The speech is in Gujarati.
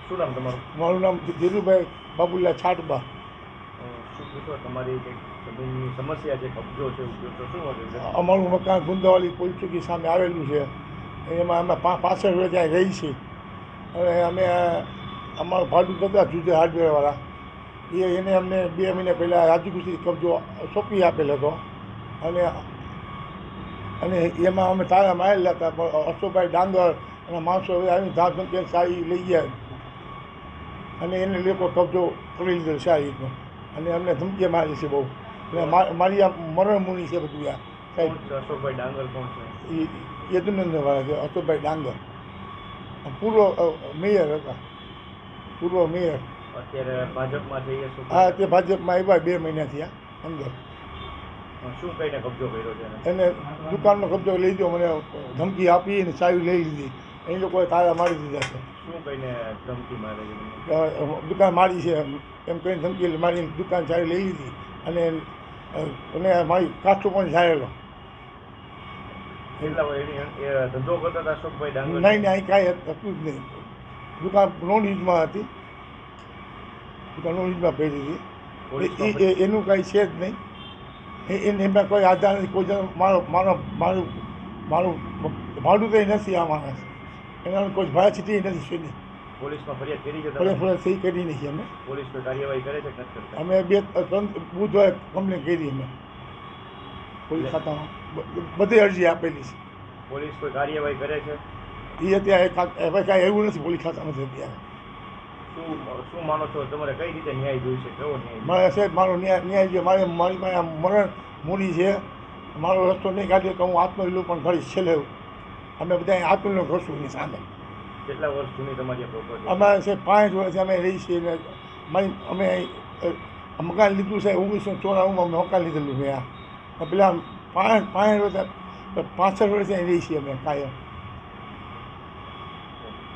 શું નામ તમારું? મારું નામ ધીરુભાઈ બાબુલા છાટબા. શું પૂછો તમારી કંઈક જમીનની સમસ્યા છે, કબજો છે, ઉપયોગ તો શું હતું છે? અમારું મકાન ગુંદાવાલી પોલીસ ચોકી સામે આવેલું છે. એમાં અમે 65 વર્ષ ત્યાં રહી છીએ. હવે અમે અમારું ભાડું થતા જુદે હાર્ડવેરવાળા એને અમને 2 મહિના પહેલાં રાજ્યકૃષિ કબજો સોંપી આપેલ હતો. અને એમાં અમે તાળા મારેલા હતા, પણ અશોકભાઈ ડાંગર અને માણસો આવીને ધામધમકી સારી લઈ ગયા અને એને લોકો કબજો કરી લીધો સારી રીતનો. અને અમને ધમકી મારી છે બહુ. અને મારી આ મરણ મુની છે બધું આ સાહેબ. કોણ છે અશોકભાઈ ડાંગર? કોણ છે? એ યદુનંદવાળા છે, અશોકભાઈ ડાંગર. પૂર્વ મેયર હતા, પૂર્વ મેયર. અત્યારે ભાજપમાં છે એ શું? હા, તે ભાજપમાં આવ્યા 2 મહિના થયા અંદર. શું કહીને કબજો કર્યો છે એને દુકાનનો કબજો લઈ ગયો, મને ધમકી આપી અને ચાવી લઈ લીધી. એ લોકોએ તાળા મારી દીધા છે. શું કહીને ધમકી મારે છે? દુકાન મારી છે એમ કહીને ધમકી મારી દુકાન ચાવી લઈ લીધી. અને મારી કાસ્ટો પણ જાયેલો. કેટલા એ ધંધો કરતા હતા અશોકભાઈ ડાંગર? નહીં, અહીં કાંઈ હતું જ નહીં. દુકાન નોન યુઝમાં હતી, દુકાન નોન યુઝમાં પહેરી હતી. એનું કાંઈ છે જ નહીં. એમાં કોઈ આધાર નથી. કોઈ મારું ભાડું કંઈ નથી. આ માણસ એના કોઈ ભાડા છીટી નથી શેની. પોલીસમાં ફરિયાદ કરી છે? ફળે સહી કરી નથી અમે. પોલીસ કોઈ કાર્યવાહી કરે છે કે નથી કરતા? અમે 2-3 બુધવારે કમ્પ્લેન કરી અમે પોલીસ ખાતામાં બધી અરજી આપેલી છે. પોલીસ કોઈ કાર્યવાહી કરે છે? એ અત્યારે હવે કાંઈ એવું નથી પોલીસ ખાતામાં અત્યારે. શું માનો છો તમારે? કઈ રીતે ન્યાય જોઈશે? કેવો ન્યાય? મારે સાહેબ મારો ન્યાય છે. મારી પાસે મરણ મૂડી છે. મારો રસ્તો નહીં કાઢ્યો તો હું આત્મવિલોપન પણ કરીશ છેલ્લે. અમે બધા આત્મવિલોપન કરશું એની સામે. કેટલા વર્ષ જૂની તમારી પ્રોપર્ટી? અમારે સાહેબ 5 વર્ષથી અમે રહી છીએ. અમે મકાન લીધું છે 1994માં અમે મકાન લીધેલું મેં. આ પેલા 65 વર્ષથી રહી છીએ અમે કાયમ.